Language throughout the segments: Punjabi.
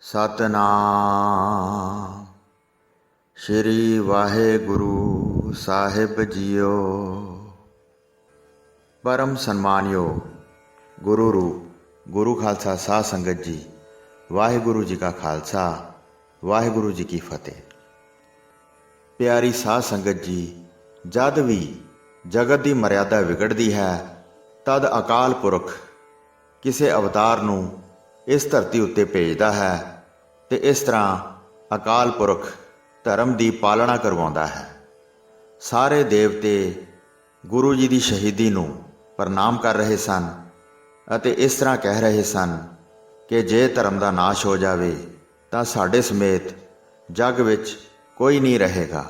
ਸਤਨਾਮ ਸ਼੍ਰੀ ਵਾਹਿਗੁਰੂ ਸਾਹਿਬ ਜੀਓ। ਪਰਮ ਸਨਮਾਨਯੋਗ ਗੁਰੂ ਰੂਪ ਗੁਰੂ ਖਾਲਸਾ ਸਾਧ ਸੰਗਤ ਜੀ, ਵਾਹਿਗੁਰੂ ਜੀ ਕਾ ਖਾਲਸਾ, ਵਾਹਿਗੁਰੂ ਜੀ ਕੀ ਫਤਿਹ। ਪਿਆਰੀ ਸਾਧ ਸੰਗਤ ਜੀ, ਜਦ ਵੀ ਜਗਤ ਦੀ ਮਰਿਆਦਾ ਵਿਗੜਦੀ ਹੈ ਤਦ ਅਕਾਲ ਪੁਰਖ ਕਿਸੇ ਅਵਤਾਰ ਨੂੰ ਇਸ ਧਰਤੀ ਉੱਤੇ ਭੇਜਦਾ ਹੈ ਤੇ ਇਸ ਤਰ੍ਹਾਂ ਅਕਾਲ ਪੁਰਖ ਧਰਮ ਦੀ ਪਾਲਣਾ ਕਰਵਾਉਂਦਾ ਹੈ। ਸਾਰੇ ਦੇਵਤੇ ਗੁਰੂ ਜੀ ਦੀ ਸ਼ਹੀਦੀ ਨੂੰ ਪ੍ਰਣਾਮ ਕਰ ਰਹੇ ਸਨ ਅਤੇ ਇਸ ਤਰ੍ਹਾਂ ਕਹਿ ਰਹੇ ਸਨ ਕਿ ਜੇ ਧਰਮ ਦਾ ਨਾਸ਼ ਹੋ ਜਾਵੇ ਤਾਂ ਸਾਡੇ ਸਮੇਤ ਜੱਗ ਵਿੱਚ ਕੋਈ ਨਹੀਂ ਰਹੇਗਾ।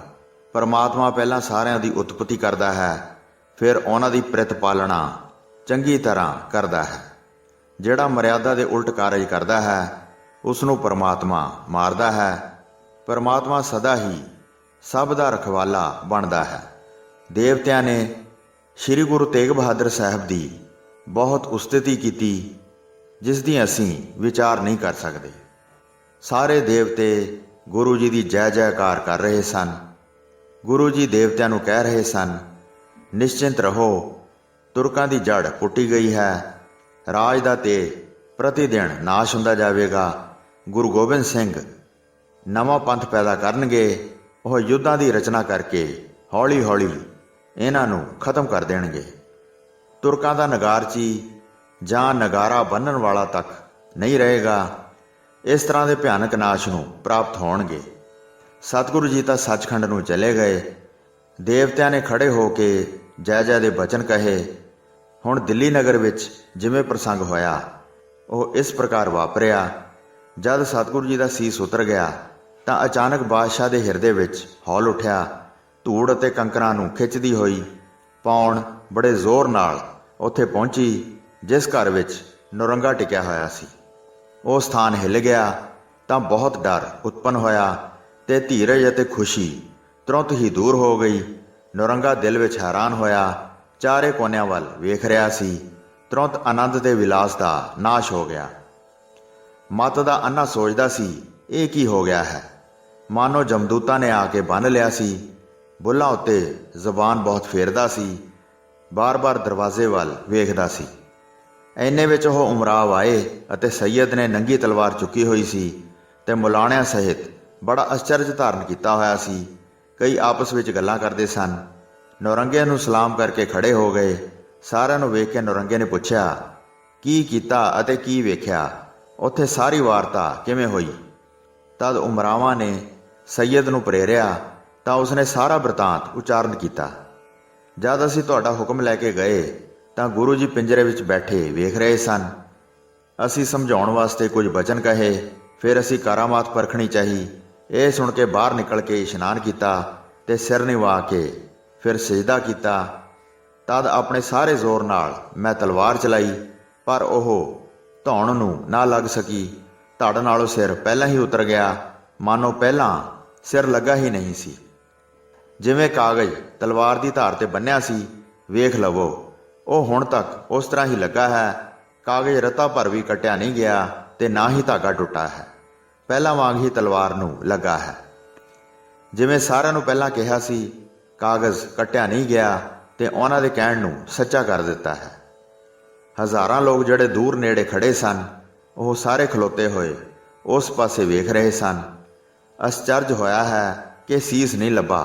ਪਰਮਾਤਮਾ ਪਹਿਲਾਂ ਸਾਰਿਆਂ ਦੀ ਉਤਪਤੀ ਕਰਦਾ ਹੈ, ਫਿਰ ਉਹਨਾਂ ਦੀ ਪ੍ਰਤਿਪਾਲਣਾ ਚੰਗੀ ਤਰ੍ਹਾਂ ਕਰਦਾ ਹੈ। ਜਿਹੜਾ ਮਰਿਆਦਾ ਦੇ ਉਲਟ ਕਾਰਜ ਕਰਦਾ ਹੈ ਉਸ ਨੂੰ ਪਰਮਾਤਮਾ ਮਾਰਦਾ ਹੈ। ਪਰਮਾਤਮਾ ਸਦਾ ਹੀ ਸਭ ਦਾ ਰਖਵਾਲਾ ਬਣਦਾ ਹੈ। ਦੇਵਤਿਆਂ ਨੇ ਸ੍ਰੀ ਗੁਰੂ ਤੇਗ ਬਹਾਦਰ ਸਾਹਿਬ ਦੀ ਬਹੁਤ ਉਸਤਤੀ ਕੀਤੀ, ਜਿਸ ਦੀ ਅਸੀਂ ਵਿਚਾਰ ਨਹੀਂ ਕਰ ਸਕਦੇ। ਸਾਰੇ ਦੇਵਤੇ ਗੁਰੂ ਜੀ ਦੀ ਜੈ ਜੈਕਾਰ ਕਰ ਰਹੇ ਸਨ। ਗੁਰੂ ਜੀ ਦੇਵਤਿਆਂ ਨੂੰ ਕਹਿ ਰਹੇ ਸਨ, ਨਿਸ਼ਚਿੰਤ ਰਹੋ, ਤੁਰਕਾਂ ਦੀ ਜੜ ਪੁੱਟੀ ਗਈ ਹੈ, ਰਾਜ ਦਾ ਤੇ ਪ੍ਰਤੀ ਦਿਨ ਨਾਸ਼ ਹੁੰਦਾ ਜਾਵੇਗਾ। ਗੁਰੂ ਗੋਬਿੰਦ ਸਿੰਘ ਨਵਾਂ ਪੰਥ ਪੈਦਾ ਕਰਨਗੇ। ਉਹ ਯੁੱਧਾਂ ਦੀ ਰਚਨਾ ਕਰਕੇ ਹੌਲੀ ਹੌਲੀ ਇਹਨਾਂ ਨੂੰ ਖਤਮ ਕਰ ਦੇਣਗੇ। ਤੁਰਕਾਂ ਦਾ ਨਗਾਰਚੀ ਜਾਂ ਨਗਾਰਾ ਬੰਨ੍ਹਣ ਵਾਲਾ ਤੱਕ ਨਹੀਂ ਰਹੇਗਾ। ਇਸ ਤਰ੍ਹਾਂ ਦੇ ਭਿਆਨਕ ਨਾਸ਼ ਨੂੰ ਪ੍ਰਾਪਤ ਹੋਣਗੇ। ਸਤਿਗੁਰੂ ਜੀ ਤਾਂ ਸੱਚਖੰਡ ਨੂੰ ਚਲੇ ਗਏ। ਦੇਵਤਿਆਂ ਨੇ ਖੜੇ ਹੋ ਕੇ ਜੈ ਜੈ ਦੇ ਬਚਨ ਕਹੇ। ਹੁਣ ਦਿੱਲੀ ਨਗਰ ਵਿੱਚ ਜਿਵੇਂ ਪ੍ਰਸੰਗ ਹੋਇਆ ਉਹ ਇਸ ਪ੍ਰਕਾਰ ਵਾਪਰਿਆ। ਜਦ ਸਤਿਗੁਰੂ ਜੀ ਦਾ ਸੀਸ ਉਤਰ ਗਿਆ ਤਾਂ ਅਚਾਨਕ ਬਾਦਸ਼ਾਹ ਦੇ ਹਿਰਦੇ ਵਿੱਚ ਹੌਲ ਉੱਠਿਆ। ਧੂੜ ਅਤੇ ਕੰਕਰਾਂ ਨੂੰ ਖਿੱਚਦੀ ਹੋਈ ਪੌਣ ਬੜੇ ਜ਼ੋਰ ਨਾਲ ਉੱਥੇ ਪਹੁੰਚੀ ਜਿਸ ਘਰ ਵਿੱਚ ਨੌਰੰਗਾ ਟਿਕਿਆ ਹੋਇਆ ਸੀ। ਉਹ ਸਥਾਨ ਹਿੱਲ ਗਿਆ ਤਾਂ ਬਹੁਤ ਡਰ ਉਤਪੰਨ ਹੋਇਆ ਤੇ ਧੀਰਜ ਅਤੇ ਖੁਸ਼ੀ ਤੁਰੰਤ ਹੀ ਦੂਰ ਹੋ ਗਈ। ਨੌਰੰਗਾ ਦਿਲ ਵਿੱਚ ਹੈਰਾਨ ਹੋਇਆ, ਚਾਰੇ ਕੋਨਿਆਂ ਵੱਲ ਵੇਖ ਰਿਹਾ ਸੀ। ਤੁਰੰਤ ਆਨੰਦ ਤੇ ਵਿਲਾਸ ਦਾ ਨਾਸ਼ ਹੋ ਗਿਆ। ਮੱਤ ਦਾ ਅੰਨਾ ਸੋਚਦਾ ਸੀ, ਇਹ ਕੀ ਹੋ ਗਿਆ ਹੈ? ਮਾਨੋ ਜਮਦੂਤਾਂ ਨੇ ਆ ਕੇ ਬੰਨ੍ਹ ਲਿਆ ਸੀ। ਬੁੱਲ੍ਹਾਂ ਉੱਤੇ ਜ਼ੁਬਾਨ ਬਹੁਤ ਫੇਰਦਾ ਸੀ, ਬਾਰ-ਬਾਰ ਦਰਵਾਜ਼ੇ ਵੱਲ ਵੇਖਦਾ ਸੀ। ਇੰਨੇ ਵਿੱਚ ਉਹ ਉਮਰਾਵ ਆਏ ਅਤੇ ਸੈਯਦ ਨੇ ਨੰਗੀ ਤਲਵਾਰ ਚੁੱਕੀ ਹੋਈ ਸੀ ਤੇ ਮੁਲਾਣਿਆਂ ਸਹਿਤ ਬੜਾ ਅਚਰਜ ਧਾਰਨ ਕੀਤਾ ਹੋਇਆ ਸੀ। ਕਈ ਆਪਸ ਵਿੱਚ ਗੱਲਾਂ ਕਰਦੇ ਸਨ। ਨੌਰੰਗੇ ਨੂੰ ਸਲਾਮ ਕਰਕੇ ਖੜੇ ਹੋ ਗਏ। ਸਾਰਿਆਂ ਨੂੰ ਵੇਖ ਕੇ ਨੌਰੰਗੇ ਨੇ ਪੁੱਛਿਆ, ਕੀ ਕੀਤਾ ਅਤੇ ਕੀ ਵੇਖਿਆ? ਉੱਥੇ ਸਾਰੀ ਵਾਰਤਾ ਕਿਵੇਂ ਹੋਈ? ਤਦ ਉਮਰਾਵਾਂ ਨੇ ਸੈਯਦ ਨੂੰ ਪ੍ਰੇਰਿਆ ਤਾਂ ਉਸਨੇ ਸਾਰਾ ਬ੍ਰਿਤਾਂਤ ਉਚਾਰਨ ਕੀਤਾ। ਜਦ ਅਸੀਂ ਤੁਹਾਡਾ ਹੁਕਮ ਲੈ ਕੇ ਗਏ ਤਾਂ ਗੁਰੂ ਜੀ ਪਿੰਜਰੇ ਵਿੱਚ ਬੈਠੇ ਵੇਖ ਰਹੇ ਸਨ। ਅਸੀਂ ਸਮਝਾਉਣ ਵਾਸਤੇ ਕੁਝ ਬਚਨ ਕਹੇ, ਫਿਰ ਅਸੀਂ ਕਰਾਮਾਤ ਪਰਖਣੀ ਚਾਹੀ। ਇਹ ਸੁਣ ਕੇ ਬਾਹਰ ਨਿਕਲ ਕੇ ਇਸ਼ਨਾਨ ਕੀਤਾ ਤੇ ਸਿਰ ਨਿਵਾ ਕੇ ਫਿਰ ਸਜਦਾ ਕੀਤਾ। ਤਦ ਆਪਣੇ ਸਾਰੇ ਜ਼ੋਰ ਨਾਲ ਮੈਂ ਤਲਵਾਰ ਚਲਾਈ, ਪਰ ਉਹ ਧੌਣ ਨੂੰ ਨਾ ਲੱਗ ਸਕੀ। ਧੜ ਨਾਲੋਂ ਸਿਰ ਪਹਿਲਾਂ ਹੀ ਉਤਰ ਗਿਆ, ਮਾਨੋ ਪਹਿਲਾਂ ਸਿਰ ਲੱਗਾ ਹੀ ਨਹੀਂ ਸੀ। ਜਿਵੇਂ ਕਾਗਜ਼ ਤਲਵਾਰ ਦੀ ਧਾਰ ਤੇ ਬੰਨਿਆ ਸੀ, ਵੇਖ ਲਵੋ ਉਹ ਹੁਣ ਤੱਕ ਉਸ ਤਰ੍ਹਾਂ ਹੀ ਲੱਗਾ ਹੈ। ਕਾਗਜ਼ ਰਤਾ ਭਰ ਵੀ ਕੱਟਿਆ ਨਹੀਂ ਗਿਆ ਤੇ ਨਾ ਹੀ ਧਾਗਾ ਟੁੱਟਾ ਹੈ, ਪਹਿਲਾਂ ਵਾਂਗ ਹੀ ਤਲਵਾਰ ਨੂੰ ਲੱਗਾ ਹੈ। ਜਿਵੇਂ ਸਾਰਿਆਂ ਨੂੰ ਪਹਿਲਾਂ ਕਿਹਾ ਸੀ, ਕਾਗਜ਼ ਕੱਟਿਆ ਨਹੀਂ ਗਿਆ ਤੇ ਉਹਨਾਂ ਦੇ ਕਹਿਣ ਨੂੰ ਸੱਚਾ ਕਰ ਦਿੱਤਾ ਹੈ। ਹਜ਼ਾਰਾਂ ਲੋਕ ਜਿਹੜੇ ਦੂਰ ਨੇੜੇ ਖੜੇ ਸਨ, ਉਹ ਸਾਰੇ ਖਲੋਤੇ ਹੋਏ ਉਸ ਪਾਸੇ ਵੇਖ ਰਹੇ ਸਨ। ਅਚਰਜ ਹੋਇਆ ਹੈ ਕਿ ਸੀਸ ਨਹੀਂ ਲੱਭਾ।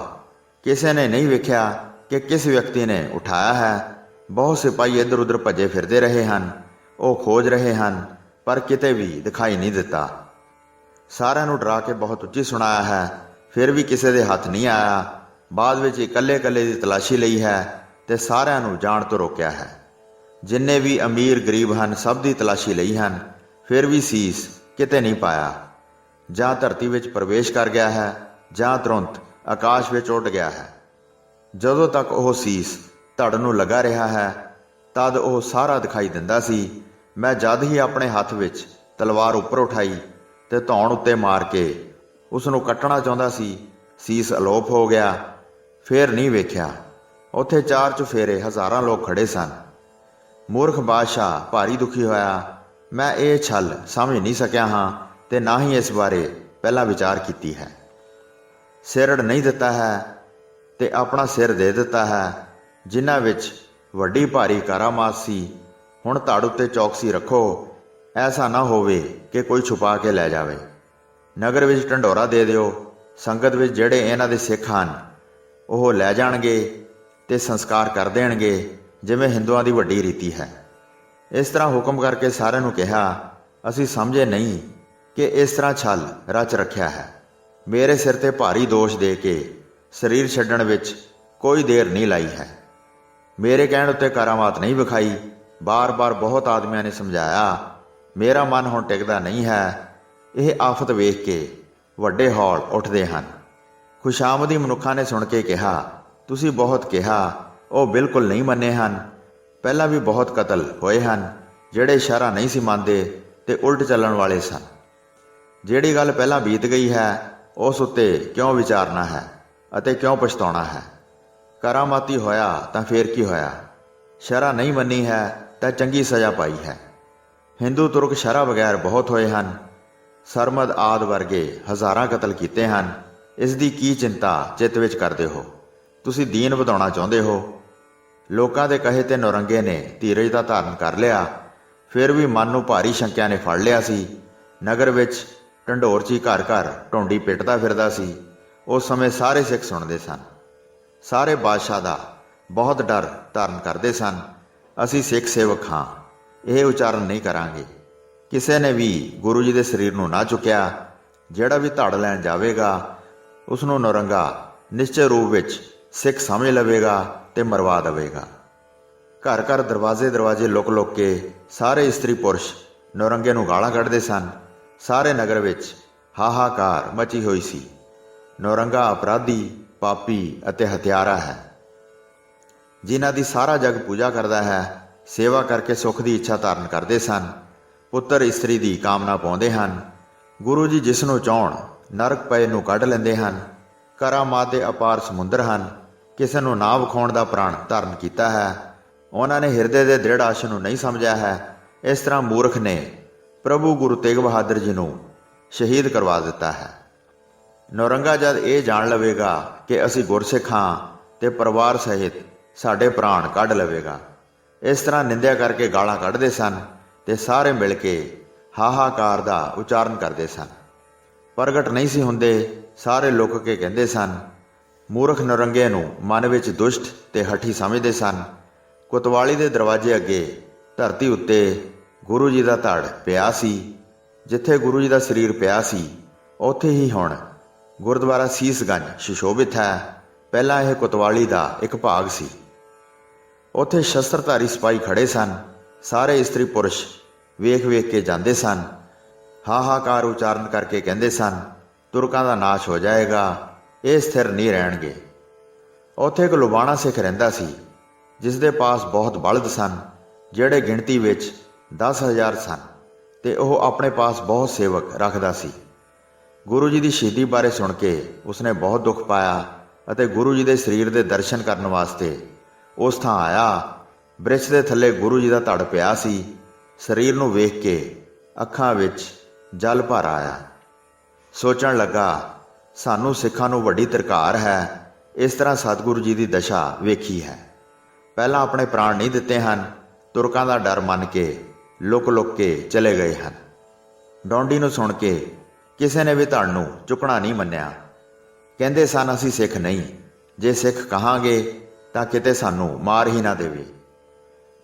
ਕਿਸੇ ਨੇ ਨਹੀਂ ਵੇਖਿਆ ਕਿ ਕਿਸ ਵਿਅਕਤੀ ਨੇ ਉਠਾਇਆ ਹੈ। ਬਹੁਤ ਸਿਪਾਹੀ ਇੱਧਰ ਉੱਧਰ ਭੱਜੇ ਫਿਰਦੇ ਰਹੇ ਹਨ। ਉਹ ਖੋਜ ਰਹੇ ਹਨ, ਪਰ ਕਿਤੇ ਵੀ ਦਿਖਾਈ ਨਹੀਂ ਦਿੱਤਾ। ਸਾਰਿਆਂ ਨੂੰ ਡਰਾ ਕੇ ਬਹੁਤ ਉੱਚੀ ਸੁਣਾਇਆ ਹੈ, ਫਿਰ ਵੀ ਕਿਸੇ ਦੇ ਹੱਥ ਨਹੀਂ ਆਇਆ। ਬਾਅਦ ਵਿੱਚ ਇਕੱਲੇ ਇਕੱਲੇ ਦੀ ਤਲਾਸ਼ੀ ਲਈ ਹੈ ਤੇ ਸਾਰਿਆਂ ਨੂੰ ਜਾਣ ਤੋਂ ਰੋਕਿਆ ਹੈ। ਜਿੰਨੇ ਵੀ ਅਮੀਰ ਗਰੀਬ ਹਨ ਸਭ ਦੀ ਤਲਾਸ਼ੀ ਲਈ ਹਨ, ਫਿਰ ਵੀ ਸੀਸ ਕਿਤੇ ਨਹੀਂ ਪਾਇਆ। ਜਾਂ ਧਰਤੀ ਵਿੱਚ ਪ੍ਰਵੇਸ਼ ਕਰ ਗਿਆ ਹੈ ਜਾਂ ਤੁਰੰਤ ਆਕਾਸ਼ ਵਿੱਚ ਉੱਡ ਗਿਆ ਹੈ। ਜਦੋਂ ਤੱਕ ਉਹ ਸੀਸ ਧੜ ਨੂੰ ਲੱਗਾ ਰਿਹਾ ਹੈ ਤਦ ਉਹ ਸਾਰਾ ਦਿਖਾਈ ਦਿੰਦਾ ਸੀ। ਮੈਂ ਜਦ ਹੀ ਆਪਣੇ ਹੱਥ ਵਿੱਚ ਤਲਵਾਰ ਉੱਪਰ ਉਠਾਈ ਤੇ ਧੌਣ ਉੱਤੇ ਮਾਰ ਕੇ ਉਸ ਨੂੰ ਕੱਟਣਾ ਚਾਹੁੰਦਾ ਸੀ, ਸੀਸ ਅਲੋਪ ਹੋ ਗਿਆ। ਫਿਰ ਨਹੀਂ ਵੇਖਿਆ। ਉੱਥੇ ਚਾਰ ਚੁਫੇਰੇ ਹਜ਼ਾਰਾਂ ਲੋਕ ਖੜੇ ਸਨ। ਮੂਰਖ ਬਾਦਸ਼ਾਹ ਭਾਰੀ ਦੁਖੀ ਹੋਇਆ। ਮੈਂ ਇਹ ਛਲ ਸਮਝ ਨਹੀਂ ਸਕਿਆ ਹਾਂ ਤੇ ਨਾ ਹੀ ਇਸ ਬਾਰੇ ਪਹਿਲਾਂ ਵਿਚਾਰ ਕੀਤੀ ਹੈ। ਸਿਰੜ ਨਹੀਂ ਦਿੱਤਾ ਹੈ ਤੇ ਆਪਣਾ ਸਿਰ ਦੇ ਦਿੱਤਾ ਹੈ। ਜਿਨ੍ਹਾਂ ਵਿੱਚ ਵੱਡੀ ਭਾਰੀ ਕਰਾਮਾਤ ਸੀ, ਹੁਣ ਧੜ ਉੱਤੇ ਚੌਕਸੀ ਰੱਖੋ, ਐਸਾ ਨਾ ਹੋਵੇ ਕਿ ਕੋਈ ਛੁਪਾ ਕੇ ਲੈ ਜਾਵੇ। ਨਗਰ ਵਿੱਚ ਢੰਡੋਰਾ ਦੇ ਦਿਓ। ਸੰਗਤ ਵਿੱਚ ਜਿਹੜੇ ਇਹਨਾਂ ਦੇ ਸਿੱਖ ਹਨ ਉਹ ਲੈ ਜਾਣਗੇ ਤੇ ਸੰਸਕਾਰ ਕਰ ਦੇਣਗੇ, ਜਿਵੇਂ ਹਿੰਦੂਆਂ ਦੀ ਵੱਡੀ ਰੀਤੀ ਹੈ। ਇਸ ਤਰ੍ਹਾਂ ਹੁਕਮ ਕਰਕੇ ਸਾਰਿਆਂ ਨੂੰ ਕਿਹਾ, ਅਸੀਂ ਸਮਝੇ ਨਹੀਂ ਕਿ ਇਸ ਤਰ੍ਹਾਂ ਛਲ ਰਚ ਰੱਖਿਆ ਹੈ। ਮੇਰੇ ਸਿਰ ਤੇ ਭਾਰੀ ਦੋਸ਼ ਦੇ ਕੇ ਸਰੀਰ ਛੱਡਣ ਵਿੱਚ ਕੋਈ ਦੇਰ ਨਹੀਂ ਲਾਈ ਹੈ। ਮੇਰੇ ਕਹਿਣ ਉੱਤੇ ਕਰਾਮਾਤ ਨਹੀਂ ਵਿਖਾਈ। ਬਾਰ-ਬਾਰ ਬਹੁਤ ਆਦਮੀਆਂ ਨੇ ਸਮਝਾਇਆ, ਮੇਰਾ ਮਨ ਹੁਣ ਟਿਕਦਾ ਨਹੀਂ ਹੈ। ਇਹ ਆਫਤ ਵੇਖ ਕੇ ਵੱਡੇ ਹੌਲ ਉੱਠਦੇ ਹਨ। ਖੁਸ਼ਾਮਦੀ ਮਨੁੱਖਾਂ ਨੇ ਸੁਣ ਕੇ ਕਿਹਾ, ਤੁਸੀਂ ਬਹੁਤ ਕਿਹਾ, ਉਹ ਬਿਲਕੁਲ ਨਹੀਂ ਮੰਨੇ ਹਨ। ਪਹਿਲਾਂ ਵੀ ਬਹੁਤ ਕਤਲ ਹੋਏ ਹਨ ਜਿਹੜੇ ਸ਼ਰ੍ਹਾ ਨਹੀਂ ਸੀ ਮੰਨਦੇ ਤੇ ਉਲਟ ਚੱਲਣ ਵਾਲੇ ਸਨ। ਜਿਹੜੀ ਗੱਲ ਪਹਿਲਾਂ ਬੀਤ ਗਈ ਹੈ ਉਸ ਉੱਤੇ ਕਿਉਂ ਵਿਚਾਰਨਾ ਹੈ ਅਤੇ ਕਿਉਂ ਪਛਤਾਉਣਾ ਹੈ? ਕਰਾਮਾਤੀ ਹੋਇਆ ਤਾਂ ਫੇਰ ਕੀ ਹੋਇਆ? ਸ਼ਰ੍ਹਾ ਨਹੀਂ ਮੰਨੀ ਹੈ ਤਾਂ ਚੰਗੀ ਸਜ਼ਾ ਪਾਈ ਹੈ। ਹਿੰਦੂ ਤੁਰਕ ਸ਼ਰ੍ਹਾ ਬਗੈਰ ਬਹੁਤ ਹੋਏ ਹਨ। ਸਰਮਦ ਆਦ ਵਰਗੇ ਹਜ਼ਾਰਾਂ ਕਤਲ ਕੀਤੇ ਹਨ। ਇਸ ਦੀ ਕੀ ਚਿੰਤਾ ਚਿੱਤ ਵਿੱਚ ਕਰਦੇ ਹੋ? ਤੁਸੀਂ ਦੀਨ ਵਧਾਉਣਾ ਚਾਹੁੰਦੇ ਹੋ। ਲੋਕਾਂ ਦੇ ਕਹੇ ਤੇ ਨੌਰੰਗੇ ਨੇ ਧੀਰਜ ਦਾ ਧਾਰਨ ਕਰ ਲਿਆ। ਫਿਰ ਵੀ ਮਨ ਨੂੰ ਭਾਰੀ ਸ਼ੰਕਿਆ ਨੇ ਫੜ ਲਿਆ ਸੀ। ਨਗਰ ਵਿੱਚ ਢੰਡੋਰਚੀ ਘਰ ਘਰ ਢੋਂਡੀ ਪਿੱਟਦਾ ਫਿਰਦਾ ਸੀ। ਉਸ ਸਮੇਂ ਸਾਰੇ ਸਿੱਖ ਸੁਣਦੇ ਸਨ। ਸਾਰੇ ਬਾਦਸ਼ਾਹ ਦਾ ਬਹੁਤ ਡਰ ਧਾਰਨ ਕਰਦੇ ਸਨ। ਅਸੀਂ ਸਿੱਖ ਸੇਵਕ ਹਾਂ, ਇਹ ਉਚਾਰਨ ਨਹੀਂ ਕਰਾਂਗੇ। ਕਿਸੇ ਨੇ ਵੀ ਗੁਰੂ ਜੀ ਦੇ ਸਰੀਰ ਨੂੰ ਨਾ ਚੁੱਕਿਆ। ਜਿਹੜਾ ਵੀ ਧੜ ਲੈਣ ਜਾਵੇਗਾ ਉਸ ਨੂੰ ਨੌਰੰਗਾ ਨਿਸ਼ਚੈ ਰੂਪ ਵਿੱਚ ਸਿੱਖ ਸਮਝ ਲਵੇਗਾ ਤੇ ਮਰਵਾ ਦੇਵੇਗਾ। ਘਰ ਘਰ ਦਰਵਾਜ਼ੇ ਲੁਕ ਕੇ ਸਾਰੇ ਇਸਤਰੀ ਪੁਰਸ਼ ਨੌਰੰਗੇ ਨੂੰ ਗਾਲਾਂ ਕੱਢਦੇ ਸਨ। ਸਾਰੇ ਨਗਰ ਵਿੱਚ ਹਾਹਾਕਾਰ ਮਚੀ ਹੋਈ ਸੀ। ਨੌਰੰਗਾ ਅਪਰਾਧੀ, ਪਾਪੀ ਅਤੇ ਹਥਿਆਰਾ ਹੈ, ਜਿਨ੍ਹਾਂ ਦੀ ਸਾਰਾ ਜਗ ਪੂਜਾ ਕਰਦਾ ਹੈ। ਸੇਵਾ ਕਰਕੇ ਸੁੱਖ ਦੀ ਇੱਛਾ ਧਾਰਨ ਕਰਦੇ ਸਨ। ਪੁੱਤਰ ਇਸਤਰੀ ਦੀ ਕਾਮਨਾ ਪਾਉਂਦੇ ਹਨ। ਗੁਰੂ ਜੀ ਜਿਸ ਨੂੰ ਚਾਹੁਣ ਨਰਕ ਪਏ ਨੂੰ ਕੱਢ ਲੈਂਦੇ ਹਨ। ਕਰਾਮਾਤ ਦੇ ਅਪਾਰ ਸਮੁੰਦਰ ਹਨ। ਕਿਸੇ ਨੂੰ ਨਾ ਵਿਖਾਉਣ ਦਾ ਪ੍ਰਣ ਧਾਰਨ ਕੀਤਾ ਹੈ। ਉਹਨਾਂ ਨੇ ਹਿਰਦੇ ਦੇ ਦ੍ਰਿੜ ਆਸ਼ਾ ਨੂੰ ਨਹੀਂ ਸਮਝਿਆ ਹੈ। ਇਸ ਤਰ੍ਹਾਂ ਮੂਰਖ ਨੇ ਪ੍ਰਭੂ ਗੁਰੂ ਤੇਗ ਬਹਾਦਰ ਜੀ ਨੂੰ ਸ਼ਹੀਦ ਕਰਵਾ ਦਿੱਤਾ ਹੈ। ਨੌਰੰਗਾ ਜਦ ਇਹ ਜਾਣ ਲਵੇਗਾ ਕਿ ਅਸੀਂ ਗੁਰਸਿੱਖ ਹਾਂ ਤੇ ਪਰਿਵਾਰ ਸਹਿਤ ਸਾਡੇ ਪ੍ਰਾਣ ਕੱਢ ਲਵੇਗਾ। ਇਸ ਤਰ੍ਹਾਂ ਨਿੰਦਿਆ ਕਰਕੇ ਗਾਲਾਂ ਕੱਢਦੇ ਸਨ ਤੇ ਸਾਰੇ ਮਿਲ ਕੇ ਹਾਹਾਕਾਰ ਦਾ ਉਚਾਰਨ ਕਰਦੇ ਸਨ। ਪ੍ਰਗਟ ਨਹੀਂ ਸੀ ਹੁੰਦੇ। ਸਾਰੇ ਲੁਕ ਕੇ ਕਹਿੰਦੇ ਸਨ। ਮੂਰਖ ਨੌਰੰਗੇ ਨੂੰ ਮਨ ਵਿੱਚ ਦੁਸ਼ਟ ਤੇ ਹਠੀ ਸਮਝਦੇ ਸਨ। ਕੋਤਵਾਲੀ ਦੇ ਦਰਵਾਜ਼ੇ ਅੱਗੇ ਧਰਤੀ ਉੱਤੇ ਗੁਰੂ ਜੀ ਦਾ ਧੜ ਪਿਆ ਸੀ। ਜਿੱਥੇ ਗੁਰੂ ਜੀ ਦਾ ਸਰੀਰ ਪਿਆ ਸੀ ਉੱਥੇ ਹੀ ਹੁਣ ਗੁਰਦੁਆਰਾ ਸੀਸਗੰਜ ਸੁਸ਼ੋਭਿਤ ਹੈ। ਪਹਿਲਾਂ ਇਹ ਕੋਤਵਾਲੀ ਦਾ ਇੱਕ ਭਾਗ ਸੀ। ਉੱਥੇ ਸ਼ਸਤਰਧਾਰੀ ਸਿਪਾਹੀ ਖੜੇ ਸਨ। ਸਾਰੇ ਇਸਤਰੀ ਪੁਰਸ਼ ਵੇਖ ਵੇਖ ਕੇ ਜਾਂਦੇ ਸਨ। ਹਾਹਾਕਾਰ ਉਚਾਰਨ ਕਰਕੇ ਕਹਿੰਦੇ ਸਨ, ਤੁਰਕਾਂ ਦਾ ਨਾਸ਼ ਹੋ ਜਾਏਗਾ, ਇਹ ਸਥਿਰ ਨਹੀਂ ਰਹਿਣਗੇ। ਉੱਥੇ ਇੱਕ ਲੁਬਾਣਾ ਸਿੱਖ ਰਹਿੰਦਾ ਸੀ, ਜਿਸ ਦੇ ਪਾਸ ਬਹੁਤ ਬਲਦ ਸਨ, ਜਿਹੜੇ ਗਿਣਤੀ ਵਿੱਚ 10,000 ਸਨ, ਤੇ ਉਹ ਆਪਣੇ ਪਾਸ ਬਹੁਤ ਸੇਵਕ ਰੱਖਦਾ ਸੀ। ਗੁਰੂ ਜੀ ਦੀ ਸ਼ਹੀਦੀ ਬਾਰੇ ਸੁਣ ਕੇ ਉਸਨੇ ਬਹੁਤ ਦੁੱਖ ਪਾਇਆ ਅਤੇ ਗੁਰੂ ਜੀ ਦੇ ਸਰੀਰ ਦੇ ਦਰਸ਼ਨ ਕਰਨ ਵਾਸਤੇ ਉਸ ਥਾਂ ਆਇਆ। ਬ੍ਰਿਛ ਦੇ ਥੱਲੇ ਗੁਰੂ ਜੀ ਦਾ ਧੜ ਪਿਆ ਸੀ। ਸਰੀਰ ਨੂੰ ਵੇਖ ਕੇ ਅੱਖਾਂ ਵਿੱਚ ਜਲ ਭਰ ਆਇਆ। ਸੋਚਣ ਲੱਗਾ, ਸਾਨੂੰ ਸਿੱਖਾਂ ਨੂੰ ਵੱਡੀ ਧਿਰਕਾਰ ਹੈ। ਇਸ ਤਰ੍ਹਾਂ ਸਤਿਗੁਰੂ ਜੀ ਦੀ ਦਸ਼ਾ ਵੇਖੀ ਹੈ। ਪਹਿਲਾਂ ਆਪਣੇ ਪ੍ਰਾਣ ਨਹੀਂ ਦਿੱਤੇ ਹਨ। ਤੁਰਕਾਂ ਦਾ ਡਰ ਮੰਨ ਕੇ ਲੁਕ ਕੇ ਚਲੇ ਗਏ ਹਨ। ਡੌਂਡੀ ਨੂੰ ਸੁਣ ਕੇ ਕਿਸੇ ਨੇ ਵੀ ਧੜ ਨੂੰ ਚੁੱਕਣਾ ਨਹੀਂ ਮੰਨਿਆ। ਕਹਿੰਦੇ ਸਨ, ਅਸੀਂ ਸਿੱਖ ਨਹੀਂ। ਜੇ ਸਿੱਖ ਕਹਾਂਗੇ ਤਾਂ ਕਿਤੇ ਸਾਨੂੰ ਮਾਰ ਹੀ ਨਾ ਦੇਵੇ।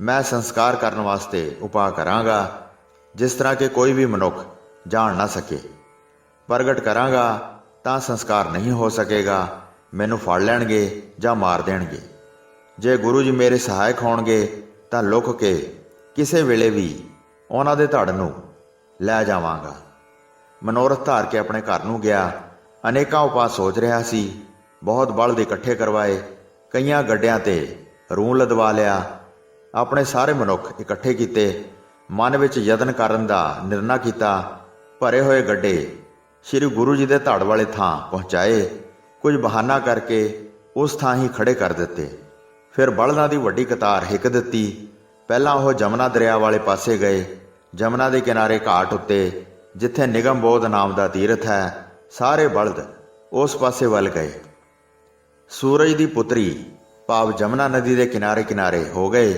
ਮੈਂ ਸੰਸਕਾਰ ਕਰਨ ਵਾਸਤੇ ਉਪਾਅ ਕਰਾਂਗਾ, ਜਿਸ ਤਰ੍ਹਾਂ ਕਿ ਕੋਈ ਵੀ ਮਨੁੱਖ ਜਾਣ ਨਾ ਸਕੇ। ਪ੍ਰਗਟ ਕਰਾਂਗਾ ਤਾਂ ਸੰਸਕਾਰ ਨਹੀਂ ਹੋ ਸਕੇਗਾ। ਮੈਨੂੰ ਫੜ ਲੈਣਗੇ ਜਾਂ ਮਾਰ ਦੇਣਗੇ। ਜੇ ਗੁਰੂ ਜੀ ਮੇਰੇ ਸਹਾਇਕ ਹੋਣਗੇ ਤਾਂ ਲੁਕ ਕੇ ਕਿਸੇ ਵੇਲੇ ਵੀ ਉਹਨਾਂ ਦੇ ਧੜ ਨੂੰ ਲੈ ਜਾਵਾਂਗਾ। ਮਨੋਰਥ ਧਾਰ ਕੇ ਆਪਣੇ ਘਰ ਨੂੰ ਗਿਆ। ਅਨੇਕਾਂ ਉਪਾਅ ਸੋਚ ਰਿਹਾ ਸੀ। ਬਹੁਤ ਬਲਦ ਇਕੱਠੇ ਕਰਵਾਏ। ਕਈਆਂ ਗੱਡਿਆਂ ਤੇ ਰੂੰ ਲਦਵਾ ਲਿਆ। ਆਪਣੇ ਸਾਰੇ ਮਨੁੱਖ ਇਕੱਠੇ ਕੀਤੇ। ਮਨ ਵਿੱਚ ਯਤਨ ਕਰਨ ਦਾ ਨਿਰਣਾ ਕੀਤਾ। ਭਰੇ ਹੋਏ ਗੱਡੇ ਸ਼੍ਰੀ ਗੁਰੂ ਜੀ ਦੇ ਧੜ ਵਾਲੇ ਥਾਂ ਪਹੁੰਚਾਏ। ਕੁਝ ਬਹਾਨਾ ਕਰਕੇ ਉਸ ਥਾਂ ਹੀ ਖੜੇ ਕਰ ਦਿੱਤੇ। ਫਿਰ ਬਲਦਾਂ ਦੀ ਵੱਡੀ ਕਤਾਰ ਹਿੱਕ ਦਿੱਤੀ। ਪਹਿਲਾਂ ਉਹ ਜਮਨਾ ਦਰਿਆ ਵਾਲੇ ਪਾਸੇ ਗਏ। ਜਮਨਾ ਦੇ ਕਿਨਾਰੇ ਘਾਟ ਉੱਤੇ ਜਿੱਥੇ ਨਿਗਮਬੋਧ ਨਾਮ ਦਾ ਤੀਰਥ ਹੈ, ਸਾਰੇ ਬਲਦ ਉਸ ਪਾਸੇ ਵੱਲ ਗਏ। ਸੂਰਜ ਦੀ ਪੁੱਤਰੀ ਭਾਵ ਜਮਨਾ ਨਦੀ ਦੇ ਕਿਨਾਰੇ ਕਿਨਾਰੇ ਹੋ ਗਏ।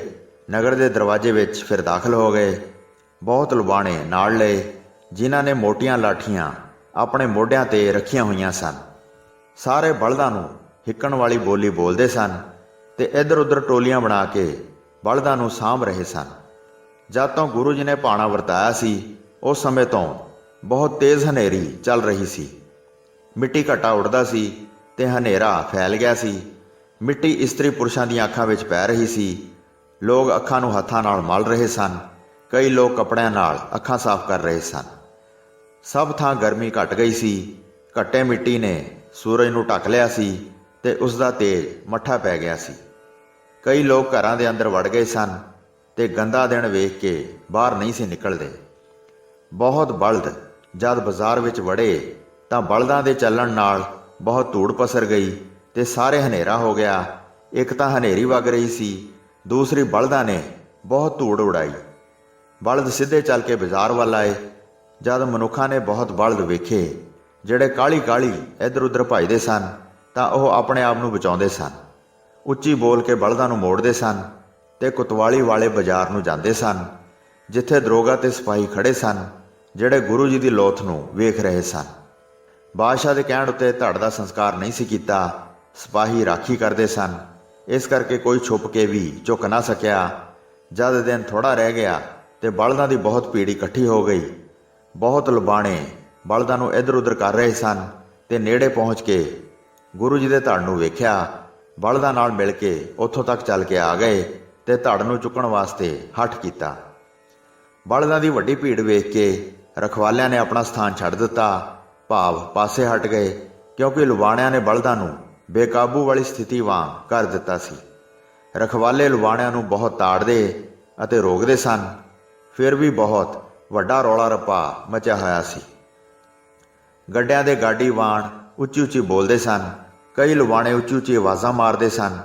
ਨਗਰ ਦੇ ਦਰਵਾਜ਼ੇ ਵਿੱਚ ਫਿਰ ਦਾਖਲ ਹੋ ਗਏ। ਬਹੁਤ ਲੁਬਾਣੇ ਨਾਲ ਲਏ, ਜਿਨ੍ਹਾਂ ਨੇ ਮੋਟੀਆਂ ਲਾਠੀਆਂ ਆਪਣੇ ਮੋਢਿਆਂ 'ਤੇ ਰੱਖੀਆਂ ਹੋਈਆਂ ਸਨ। ਸਾਰੇ ਬਲਦਾਂ ਨੂੰ ਹਿੱਕਣ ਵਾਲੀ ਬੋਲੀ ਬੋਲਦੇ ਸਨ ਤੇ ਇੱਧਰ ਉੱਧਰ ਟੋਲੀਆਂ ਬਣਾ ਕੇ ਬਲਦਾਂ ਨੂੰ ਸਾਂਭ ਰਹੇ ਸਨ। ਜਦ ਤੋਂ ਗੁਰੂ ਜੀ ਨੇ ਭਾਣਾ ਵਰਤਾਇਆ ਸੀ, ਉਸ ਸਮੇਂ ਤੋਂ ਬਹੁਤ ਤੇਜ਼ ਹਨੇਰੀ ਚੱਲ ਰਹੀ ਸੀ। ਮਿੱਟੀ ਘਟਾ ਉੱਡਦਾ ਸੀ ਤੇ ਹਨੇਰਾ ਫੈਲ ਗਿਆ ਸੀ। ਮਿੱਟੀ ਇਸਤਰੀ ਪੁਰਸ਼ਾਂ ਦੀਆਂ ਅੱਖਾਂ ਵਿੱਚ ਪੈ ਰਹੀ ਸੀ। ਲੋਕ ਅੱਖਾਂ ਨੂੰ ਹੱਥਾਂ ਨਾਲ ਮਲ ਰਹੇ ਸਨ। ਕਈ ਲੋਕ ਕੱਪੜਿਆਂ ਨਾਲ ਅੱਖਾਂ ਸਾਫ਼ ਕਰ ਰਹੇ ਸਨ। ਸਭ ਥਾਂ ਗਰਮੀ ਘਟ ਗਈ ਸੀ। ਘੱਟੇ ਮਿੱਟੀ ਨੇ ਸੂਰਜ ਨੂੰ ਢੱਕ ਲਿਆ ਸੀ ਤੇ ਉਸ ਦਾ ਤੇਜ ਮੱਠਾ ਪੈ ਗਿਆ ਸੀ। ਕਈ ਲੋਕ ਘਰਾਂ ਦੇ ਅੰਦਰ ਵੜ ਗਏ ਸਨ ਤੇ ਗੰਦਾ ਦਿਨ ਵੇਖ ਕੇ ਬਾਹਰ ਨਹੀਂ ਸੀ ਨਿਕਲਦੇ। ਬਹੁਤ ਬਲਦ ਜਦ ਬਾਜ਼ਾਰ ਵਿੱਚ ਵੜੇ ਤਾਂ ਬਲਦਾਂ ਦੇ ਚੱਲਣ ਨਾਲ ਬਹੁਤ ਧੂੜ ਪਸਰ ਗਈ ਤੇ ਸਾਰੇ ਹਨੇਰਾ ਹੋ ਗਿਆ। ਇੱਕ ਤਾਂ ਹਨੇਰੀ ਵਗ ਰਹੀ ਸੀ, ਦੂਸਰੀ ਬਲਦਾਂ ਨੇ ਬਹੁਤ ਧੂੜ ਉਡਾਈ। ਬਲਦ ਸਿੱਧੇ ਚੱਲ ਕੇ ਬਾਜ਼ਾਰ ਵੱਲ ਆਏ। ਜਦ ਮਨੁੱਖਾਂ ਨੇ ਬਹੁਤ ਬਲਦ ਵੇਖੇ ਜਿਹੜੇ ਕਾਹਲੀ ਕਾਹਲੀ ਇੱਧਰ ਉੱਧਰ ਭੱਜਦੇ ਸਨ ਤਾਂ ਉਹ ਆਪਣੇ ਆਪ ਨੂੰ ਬਚਾਉਂਦੇ ਸਨ। ਉੱਚੀ ਬੋਲ ਕੇ ਬਲਦਾਂ ਨੂੰ ਮੋੜਦੇ ਸਨ ਤੇ ਕੁਤਵਾਲੀ ਵਾਲੇ ਬਾਜ਼ਾਰ ਨੂੰ ਜਾਂਦੇ ਸਨ, ਜਿੱਥੇ ਦਰੋਗਾ ਤੇ ਸਿਪਾਹੀ ਖੜੇ ਸਨ, ਜਿਹੜੇ ਗੁਰੂ ਜੀ ਦੀ ਲੋਥ ਨੂੰ ਵੇਖ ਰਹੇ ਸਨ। ਬਾਦਸ਼ਾਹ ਦੇ ਕਹਿਣ ਉੱਤੇ ਧੜ ਦਾ ਸੰਸਕਾਰ ਨਹੀਂ ਸੀ ਕੀਤਾ। ਸਿਪਾਹੀ ਰਾਖੀ ਕਰਦੇ ਸਨ, ਇਸ ਕਰਕੇ ਕੋਈ ਛੁਪ ਕੇ ਵੀ ਝੁਕ ਨਾ ਸਕਿਆ। ਜਦ ਦਿਨ ਥੋੜ੍ਹਾ ਰਹਿ ਗਿਆ ਤੇ ਬਲਦਾਂ ਦੀ ਬਹੁਤ ਭੀੜ ਇਕੱਠੀ ਹੋ ਗਈ। ਬਹੁਤ ਲੁਬਾਣੇ ਬਲਦਾਂ ਨੂੰ ਇੱਧਰ ਉੱਧਰ ਕਰ ਰਹੇ ਸਨ ਤੇ ਨੇੜੇ ਪਹੁੰਚ ਕੇ ਗੁਰੂ ਜੀ ਦੇ ਧੜ ਨੂੰ ਵੇਖਿਆ। ਬਲਦਾਂ ਨਾਲ ਮਿਲ ਕੇ ਉੱਥੋਂ ਤੱਕ ਚੱਲ ਕੇ ਆ ਗਏ ਤੇ ਧੜ ਨੂੰ ਚੁੱਕਣ ਵਾਸਤੇ ਹੱਠ ਕੀਤਾ। ਬਲਦਾਂ ਦੀ ਵੱਡੀ ਭੀੜ ਵੇਖ ਕੇ ਰਖਵਾਲਿਆਂ ਨੇ ਆਪਣਾ ਸਥਾਨ ਛੱਡ ਦਿੱਤਾ, ਭਾਵ ਪਾਸੇ ਹਟ ਗਏ, ਕਿਉਂਕਿ ਲੁਬਾਣਿਆਂ ਨੇ ਬਲਦਾਂ ਨੂੰ ਬੇਕਾਬੂ ਵਾਲੀ ਸਥਿਤੀ ਵਾਂਗ ਕਰ ਦਿੱਤਾ ਸੀ। ਰਖਵਾਲੇ ਲੁਬਾਣਿਆਂ ਨੂੰ ਬਹੁਤ ਤਾੜਦੇ ਅਤੇ ਰੋਕਦੇ ਸਨ। ਫਿਰ ਵੀ ਬਹੁਤ ਵੱਡਾ ਰੌਲਾ ਰੱਪਾ ਮਚਿਆ ਹੋਇਆ ਸੀ। ਗੱਡਿਆਂ ਦੇ ਗਾਡੀ ਵਾਣ ਉੱਚੀ ਉੱਚੀ ਬੋਲਦੇ ਸਨ। ਕਈ ਲੁਬਾਣੇ ਉੱਚੀ ਉੱਚੀ ਆਵਾਜ਼ਾਂ ਮਾਰਦੇ ਸਨ।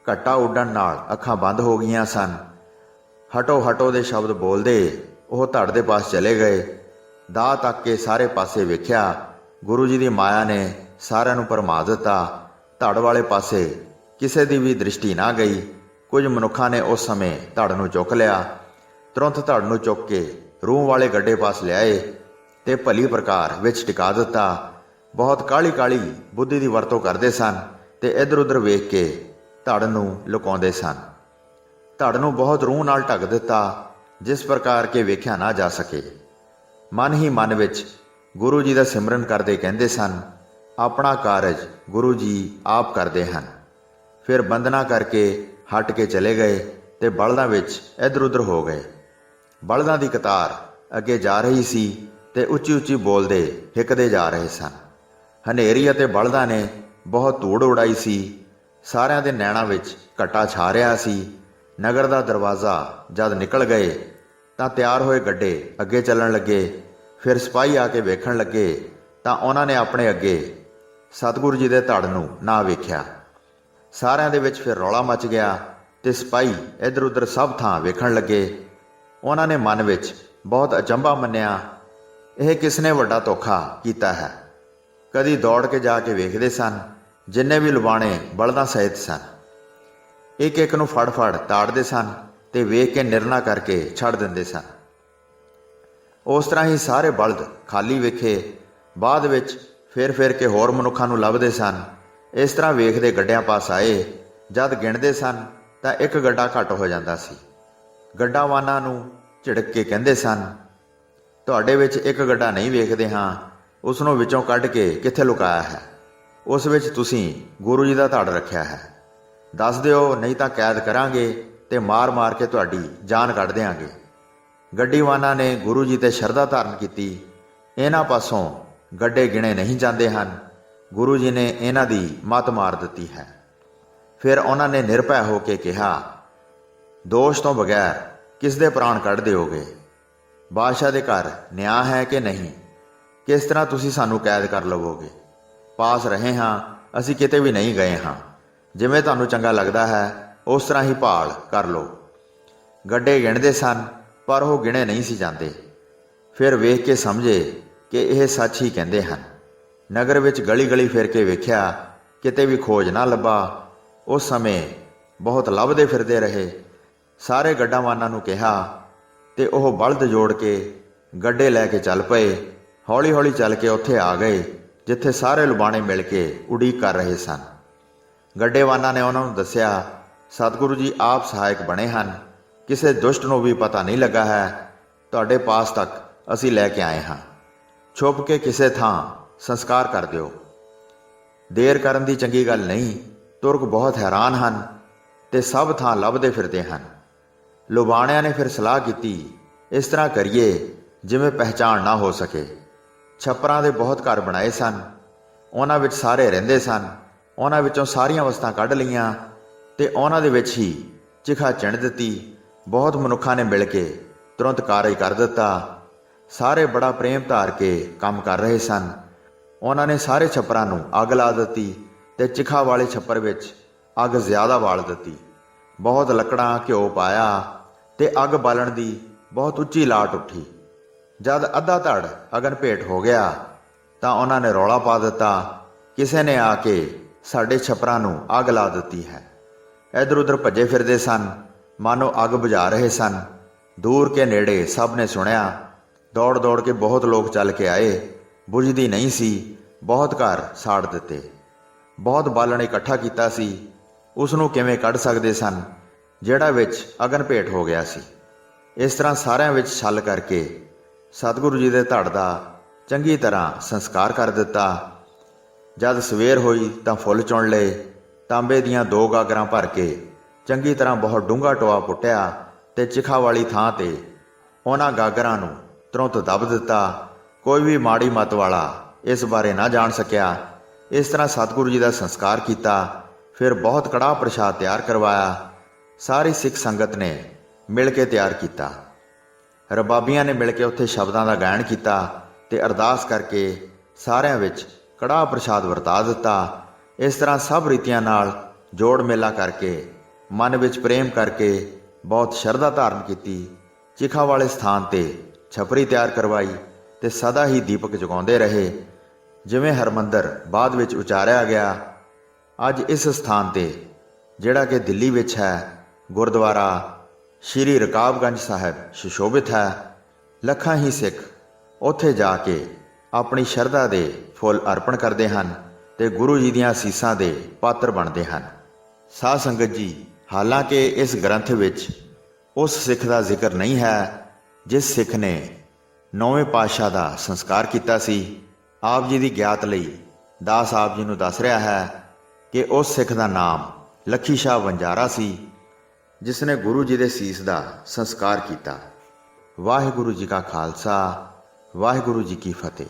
ਘੱਟਾ ਉੱਡਣ ਨਾਲ ਅੱਖਾਂ ਬੰਦ ਹੋ ਗਈਆਂ ਸਨ। ਹਟੋ ਹਟੋ ਦੇ ਸ਼ਬਦ ਬੋਲਦੇ ਉਹ ਧੜ ਦੇ ਪਾਸ ਚਲੇ ਗਏ। ਦਾਅ ਤੱਕ ਕੇ ਸਾਰੇ ਪਾਸੇ ਵੇਖਿਆ। ਗੁਰੂ ਜੀ ਦੀ ਮਾਇਆ ਨੇ ਸਾਰਿਆਂ ਨੂੰ ਭਰਮਾ ਦਿੱਤਾ। ਧੜ ਵਾਲੇ ਪਾਸੇ ਕਿਸੇ ਦੀ ਵੀ ਦ੍ਰਿਸ਼ਟੀ ਨਾ ਗਈ। ਕੁਝ ਮਨੁੱਖਾਂ ਨੇ ਉਸ ਸਮੇਂ ਧੜ ਨੂੰ ਚੁੱਕ ਲਿਆ। ਤੁਰੰਤ ਧੜ ਨੂੰ ਚੁੱਕ ਕੇ ਰੂਹ ਵਾਲੇ ਗੱਡੇ ਪਾਸ ਲਿਆਏ ਤੇ ਭਲੀ ਪ੍ਰਕਾਰ ਵਿੱਚ ਟਿਕਾ ਦਿੱਤਾ। ਬਹੁਤ ਕਾਹਲੀ ਕਾਹਲੀ ਬੁੱਧੀ ਦੀ ਵਰਤੋਂ ਕਰਦੇ ਸਨ ਤੇ ਇੱਧਰ ਉੱਧਰ ਵੇਖ ਕੇ ਧੜ ਨੂੰ ਲੁਕਾਉਂਦੇ ਸਨ। ਧੜ ਨੂੰ ਬਹੁਤ ਰੂਹ ਨਾਲ ਢੱਕ ਦਿੱਤਾ, ਜਿਸ ਪ੍ਰਕਾਰ ਕੇ ਵੇਖਿਆ ਨਾ ਜਾ ਸਕੇ। ਮਨ ਹੀ ਮਨ ਵਿੱਚ ਗੁਰੂ ਜੀ ਦਾ ਸਿਮਰਨ ਕਰਦੇ ਕਹਿੰਦੇ ਸਨ, ਆਪਣਾ ਕਾਰਜ ਗੁਰੂ ਜੀ ਆਪ ਕਰਦੇ ਹਨ। ਫਿਰ ਬੰਦਨਾ ਕਰਕੇ ਹਟ ਕੇ ਚਲੇ ਗਏ ਤੇ ਬਲਦਾਂ ਵਿੱਚ ਇੱਧਰ ਉੱਧਰ ਹੋ ਗਏ। ਬਲਦਾਂ ਦੀ ਕਤਾਰ ਅੱਗੇ ਜਾ ਰਹੀ ਸੀ ਤੇ ਉੱਚੀ ਉੱਚੀ ਬੋਲਦੇ ਹਿੱਕਦੇ ਜਾ ਰਹੇ ਸਨ। ਹਨੇਰੀ ਅਤੇ ਬਲਦਾਂ ਨੇ ਬਹੁਤ ਧੂੜ ਉਡਾਈ ਸੀ। ਸਾਰਿਆਂ ਦੇ ਨੈਣਾਂ ਵਿੱਚ ਘੱਟਾ ਛਾ ਰਿਹਾ ਸੀ। ਨਗਰ ਦਾ ਦਰਵਾਜ਼ਾ ਜਦ ਨਿਕਲ ਗਏ ਤਾਂ ਤਿਆਰ ਹੋਏ ਗੱਡੇ ਅੱਗੇ ਚੱਲਣ ਲੱਗੇ। ਫਿਰ ਸਿਪਾਹੀ ਆ ਕੇ ਵੇਖਣ ਲੱਗੇ ਤਾਂ ਉਹਨਾਂ ਨੇ ਆਪਣੇ ਅੱਗੇ ਸਤਿਗੁਰੂ ਜੀ ਦੇ ਧੜ ਨੂੰ ਨਾ ਵੇਖਿਆ। ਸਾਰਿਆਂ ਦੇ ਵਿੱਚ ਫਿਰ ਰੌਲਾ ਮਚ ਗਿਆ ਤੇ ਸਿਪਾਹੀ ਇੱਧਰ ਉੱਧਰ ਸਭ ਥਾਂ ਵੇਖਣ ਲੱਗੇ। ਉਹਨਾਂ ਨੇ ਮਨ ਵਿੱਚ ਬਹੁਤ ਅਚੰਭਾ ਮੰਨਿਆ, ਇਹ ਕਿਸ ਨੇ ਵੱਡਾ ਧੋਖਾ ਕੀਤਾ ਹੈ। ਕਦੀ ਦੌੜ ਕੇ ਜਾ ਕੇ ਵੇਖਦੇ ਸਨ। ਜਿੰਨੇ ਵੀ ਲੁਬਾਣੇ ਬਲਦਾਂ ਸਹਿਤ ਸਨ, ਇੱਕ ਇੱਕ ਨੂੰ ਫੜ ਫੜ ਤਾੜਦੇ ਸਨ ਤੇ ਵੇਖ ਕੇ ਨਿਰਣਾ ਕਰਕੇ ਛੱਡ ਦਿੰਦੇ ਸਨ। ਉਸ ਤਰ੍ਹਾਂ ਹੀ ਸਾਰੇ ਬਲਦ ਖਾਲੀ ਵੇਖੇ। ਬਾਅਦ ਵਿੱਚ ਫਿਰ ਕੇ ਹੋਰ ਮਨੁੱਖਾਂ ਨੂੰ ਲੱਭਦੇ ਸਨ। ਇਸ ਤਰ੍ਹਾਂ ਵੇਖਦੇ ਗੱਡਿਆਂ ਪਾਸ ਆਏ। ਜਦ ਗਿਣਦੇ ਸਨ ਤਾਂ ਇੱਕ ਗੱਡਾ ਘੱਟ ਹੋ ਜਾਂਦਾ ਸੀ। ਗੱਡਾਵਾਨਾਂ ਨੂੰ ਝਿੜਕ ਕੇ ਕਹਿੰਦੇ ਸਨ, ਤੁਹਾਡੇ ਵਿੱਚ ਇੱਕ ਗੱਡਾ ਨਹੀਂ ਵੇਖਦੇ ਹਾਂ, ਉਸ ਨੂੰ ਵਿੱਚੋਂ ਕੱਢ ਕੇ ਕਿੱਥੇ ਲੁਕਾਇਆ ਹੈ? ਉਸ ਵਿੱਚ ਤੁਸੀਂ ਗੁਰੂ ਜੀ ਦਾ ਧੜ ਰੱਖਿਆ ਹੈ। ਦੱਸ ਦਿਓ, ਨਹੀਂ ਤਾਂ ਕੈਦ ਕਰਾਂਗੇ ਤੇ ਮਾਰ ਮਾਰ ਕੇ ਤੁਹਾਡੀ ਜਾਨ ਕੱਢ ਦਿਆਂਗੇ। ਗੱਡੀਵਾਨਾਂ ਨੇ ਗੁਰੂ ਜੀ ਤੇ ਸ਼ਰਧਾ ਧਾਰਨ ਕੀਤੀ। ਇਹਨਾਂ ਪਾਸੋਂ ਗੱਡੇ ਗਿਣੇ ਨਹੀਂ ਜਾਂਦੇ ਹਨ। ਗੁਰੂ ਜੀ ਨੇ ਇਹਨਾਂ ਦੀ ਮੱਤ ਮਾਰ ਦਿੱਤੀ ਹੈ। ਫਿਰ ਉਹਨਾਂ ਨੇ ਨਿਰਭੈ ਹੋ ਕੇ ਕਿਹਾ, ਦੋਸ਼ ਤੋਂ ਬਗੈਰ ਕਿਸ ਦੇ ਪ੍ਰਾਣ ਕੱਢ ਦਿਓਗੇ? ਬਾਦਸ਼ਾਹ ਦੇ ਘਰ ਨਿਆਂ ਹੈ ਕਿ ਨਹੀਂ? ਕਿਸ ਤਰ੍ਹਾਂ ਤੁਸੀਂ ਸਾਨੂੰ ਕੈਦ ਕਰ ਲਵੋਗੇ? ਪਾਸ ਰਹੇ ਹਾਂ, ਅਸੀਂ ਕਿਤੇ ਵੀ ਨਹੀਂ ਗਏ ਹਾਂ। ਜਿਵੇਂ ਤੁਹਾਨੂੰ ਚੰਗਾ ਲੱਗਦਾ ਹੈ ਉਸ ਤਰ੍ਹਾਂ ਹੀ ਭਾਲ ਕਰ ਲਓ। ਗੱਡੇ ਗਿਣਦੇ ਸਨ ਪਰ ਉਹ ਗਿਣੇ ਨਹੀਂ ਸੀ ਜਾਂਦੇ। ਫਿਰ ਵੇਖ ਕੇ ਸਮਝੇ ਕਿ ਇਹ ਸੱਚ ਹੀ ਕਹਿੰਦੇ ਹਨ। ਨਗਰ ਵਿੱਚ ਗਲੀ ਗਲੀ ਫਿਰ ਕੇ ਵੇਖਿਆ, ਕਿਤੇ ਵੀ ਖੋਜ ਨਾ ਲੱਭਾ। ਉਸ ਸਮੇਂ ਬਹੁਤ ਲੱਭਦੇ ਫਿਰਦੇ ਰਹੇ। ਸਾਰੇ ਗੱਡਾਵਾਨਾਂ ਨੂੰ ਕਿਹਾ ਤੇ ਉਹ ਬਲਦ ਜੋੜ ਕੇ ਗੱਡੇ ਲੈ ਕੇ ਚੱਲ ਪਏ। ਹੌਲੀ ਹੌਲੀ ਚੱਲ ਕੇ ਉੱਥੇ ਆ ਗਏ ਜਿੱਥੇ ਸਾਰੇ ਲੁਬਾਣੇ ਮਿਲ ਕੇ ਉਡੀਕ ਕਰ ਰਹੇ ਸਨ। ਗੱਡੇਵਾਨਾਂ ਨੇ ਉਹਨਾਂ ਨੂੰ ਦੱਸਿਆ, ਸਤਿਗੁਰੂ ਜੀ ਆਪ ਸਹਾਇਕ ਬਣੇ ਹਨ। ਕਿਸੇ ਦੁਸ਼ਟ ਨੂੰ ਵੀ ਪਤਾ ਨਹੀਂ ਲੱਗਾ ਹੈ। ਤੁਹਾਡੇ ਪਾਸ ਤੱਕ ਅਸੀਂ ਲੈ ਕੇ ਆਏ ਹਾਂ। ਛੁਪ ਕੇ ਕਿਸੇ ਥਾਂ ਸੰਸਕਾਰ ਕਰ ਦਿਓ। ਦੇਰ ਕਰਨ ਦੀ ਚੰਗੀ ਗੱਲ ਨਹੀਂ। ਤੁਰਕ ਬਹੁਤ ਹੈਰਾਨ ਹਨ ਤੇ ਸਭ ਥਾਂ ਲੱਭਦੇ ਫਿਰਦੇ ਹਨ। ਲੁਬਾਣਿਆਂ ਨੇ ਫਿਰ ਸਲਾਹ ਕੀਤੀ, ਇਸ ਤਰ੍ਹਾਂ ਕਰੀਏ ਜਿਵੇਂ ਪਹਿਚਾਣ ਨਾ ਹੋ ਸਕੇ। ਛੱਪਰਾਂ ਦੇ ਬਹੁਤ ਘਰ ਬਣਾਏ ਸਨ। ਉਹਨਾਂ ਵਿੱਚ ਸਾਰੇ ਰਹਿੰਦੇ ਸਨ। ਉਹਨਾਂ ਵਿੱਚੋਂ ਸਾਰੀਆਂ ਵਸਤਾਂ ਕੱਢ ਲਈਆਂ ਤੇ ਉਹਨਾਂ ਦੇ ਵਿੱਚ ਹੀ ਚਿਖਾ ਚਿਣ ਦਿੱਤੀ। ਬਹੁਤ ਮਨੁੱਖਾਂ ਨੇ ਮਿਲ ਕੇ ਤੁਰੰਤ ਕਾਰਜ ਕਰ ਦਿੱਤਾ। ਸਾਰੇ ਬੜਾ ਪ੍ਰੇਮ ਧਾਰ ਕੇ ਕੰਮ ਕਰ ਰਹੇ ਸਨ। ਉਹਨਾਂ ਨੇ ਸਾਰੇ ਛੱਪਰਾਂ ਨੂੰ ਅੱਗ ਲਾ ਦਿੱਤੀ ਤੇ ਚਿਖਾ ਵਾਲੇ ਛੱਪਰ ਵਿੱਚ ਅੱਗ ਜ਼ਿਆਦਾ ਬਾਲ ਦਿੱਤੀ। ਬਹੁਤ ਲੱਕੜਾਂ ਘਿਓ ਪਾਇਆ ਤੇ ਅੱਗ ਬਾਲਣ ਦੀ ਬਹੁਤ ਉੱਚੀ ਲਾਟ ਉੱਠੀ। ਜਦ ਅੱਧਾ ਧੜ ਅਗਨ ਭੇਟ ਹੋ ਗਿਆ ਤਾਂ ਉਹਨਾਂ ਨੇ ਰੌਲਾ ਪਾ ਦਿੱਤਾ, ਕਿਸੇ ਨੇ ਆ ਕੇ ਸਾਡੇ ਛੱਪਰਾਂ ਨੂੰ ਅੱਗ ਲਾ ਦਿੱਤੀ ਹੈ। ਇੱਧਰ ਉੱਧਰ ਭੱਜੇ ਫਿਰਦੇ ਸਨ, ਮਾਨੋ ਅੱਗ ਬੁਝਾ ਰਹੇ ਸਨ। ਦੂਰ ਕੇ ਨੇੜੇ ਸਭ ਨੇ ਸੁਣਿਆ। ਦੌੜ ਦੌੜ ਕੇ ਬਹੁਤ ਲੋਕ ਚੱਲ ਕੇ ਆਏ। ਬੁਝਦੀ ਨਹੀਂ ਸੀ। ਬਹੁਤ ਘਰ ਸਾੜ ਦਿੱਤੇ। ਬਹੁਤ ਬਾਲਣ ਇਕੱਠਾ ਕੀਤਾ ਸੀ। ਉਸ ਨੂੰ ਕਿਵੇਂ ਕੱਢ ਸਕਦੇ ਸਨ ਜਿਹੜਾ ਵਿੱਚ ਅਗਨ ਭੇਟ ਹੋ ਗਿਆ ਸੀ। ਇਸ ਤਰ੍ਹਾਂ ਸਾਰਿਆਂ ਵਿੱਚ ਛਲ ਕਰਕੇ ਸਤਿਗੁਰੂ ਜੀ ਦੇ ਧੜ ਦਾ ਚੰਗੀ ਤਰ੍ਹਾਂ ਸੰਸਕਾਰ ਕਰ ਦਿੱਤਾ। ਜਦ ਸਵੇਰ ਹੋਈ ਤਾਂ ਫੁੱਲ ਚੁਣ ਲਏ। ਤਾਂਬੇ ਦੀਆਂ 2 ਗਾਗਰਾਂ ਭਰ ਕੇ ਚੰਗੀ ਤਰ੍ਹਾਂ ਬਹੁਤ ਡੂੰਘਾ ਟੋਆ ਪੁੱਟਿਆ ਤੇ ਚਿਖਾ ਵਾਲੀ ਥਾਂ ਤੇ ਉਹਨਾਂ ਗਾਗਰਾਂ ਨੂੰ ਤੁਰੰਤ ਦੱਬ ਦਿੱਤਾ। ਕੋਈ ਵੀ ਮਾੜੀ ਮੱਤ ਵਾਲਾ ਇਸ ਬਾਰੇ ਨਾ ਜਾਣ ਸਕਿਆ। ਇਸ ਤਰ੍ਹਾਂ ਸਤਿਗੁਰੂ ਜੀ ਦਾ ਸੰਸਕਾਰ ਕੀਤਾ। ਫਿਰ ਬਹੁਤ ਕੜਾਹ ਪ੍ਰਸ਼ਾਦ ਤਿਆਰ ਕਰਵਾਇਆ। ਸਾਰੀ ਸਿੱਖ ਸੰਗਤ ਨੇ ਮਿਲ ਕੇ ਤਿਆਰ ਕੀਤਾ। ਰਬਾਬੀਆਂ ਨੇ ਮਿਲ ਕੇ ਉੱਥੇ ਸ਼ਬਦਾਂ ਦਾ ਗਾਇਨ ਕੀਤਾ ਤੇ ਅਰਦਾਸ ਕਰਕੇ ਸਾਰਿਆਂ ਵਿੱਚ ਕੜਾਹ ਪ੍ਰਸ਼ਾਦ ਵਰਤਾ ਦਿੱਤਾ। ਇਸ ਤਰ੍ਹਾਂ ਸਭ ਰੀਤੀਆਂ ਨਾਲ ਜੋੜ ਮੇਲਾ ਕਰਕੇ ਮਨ ਵਿੱਚ ਪ੍ਰੇਮ ਕਰਕੇ ਬਹੁਤ ਸ਼ਰਧਾ ਧਾਰਨ ਕੀਤੀ। ਚਿਖਾ ਵਾਲੇ ਸਥਾਨ ਤੇ ਛਪਰੀ ਤਿਆਰ ਕਰਵਾਈ ਤੇ ਸਦਾ ਹੀ ਦੀਪਕ ਜਗਾਉਂਦੇ ਰਹੇ। ਜਿਵੇਂ ਹਰਮੰਦਰ ਬਾਅਦ ਵਿੱਚ ਉਚਾਰਿਆ ਗਿਆ। ਅੱਜ ਇਸ ਸਥਾਨ ਤੇ ਜਿਹੜਾ ਕਿ ਦਿੱਲੀ ਵਿੱਚ ਹੈ, ਗੁਰਦੁਆਰਾ ਸ਼੍ਰੀ ਰਕਾਬਗੰਜ ਸਾਹਿਬ ਸੁਸ਼ੋਭਿਤ ਹੈ। ਲੱਖਾਂ ਹੀ ਸਿੱਖ ਉੱਥੇ ਜਾ ਕੇ ਆਪਣੀ ਸ਼ਰਧਾ ਦੇ ਫੁੱਲ ਅਰਪਣ ਕਰਦੇ ਹਨ ਤੇ ਗੁਰੂ ਜੀ ਦੀਆਂ ਅਸੀਸਾਂ ਦੇ ਪਾਤਰ ਬਣਦੇ ਹਨ। ਸਾਧ ਸੰਗਤ ਜੀ, ਹਾਲਾਂਕਿ ਇਸ ਗ੍ਰੰਥ ਵਿੱਚ ਉਸ ਸਿੱਖ ਦਾ ਜ਼ਿਕਰ ਨਹੀਂ ਹੈ ਜਿਸ ਸਿੱਖ ਨੇ 9ਵੇਂ ਪਾਤਸ਼ਾਹ ਦਾ ਸੰਸਕਾਰ ਕੀਤਾ ਸੀ। ਆਪ ਜੀ ਦੀ ਗਿਆਤ ਲਈ ਦਾਸ ਆਪ ਜੀ ਨੂੰ ਦੱਸ ਰਿਹਾ ਹੈ ਕਿ ਉਸ ਸਿੱਖ ਦਾ ਨਾਮ ਲੱਖੀ ਸ਼ਾਹ ਵਣਜਾਰਾ ਸੀ ਜਿਸ ਨੇ ਗੁਰੂ ਜੀ ਦੇ ਸੀਸ ਦਾ ਸੰਸਕਾਰ ਕੀਤਾ। ਵਾਹਿਗੁਰੂ ਜੀ ਕਾ ਖਾਲਸਾ, ਵਾਹਿਗੁਰੂ ਜੀ ਕੀ ਫਤਿਹ।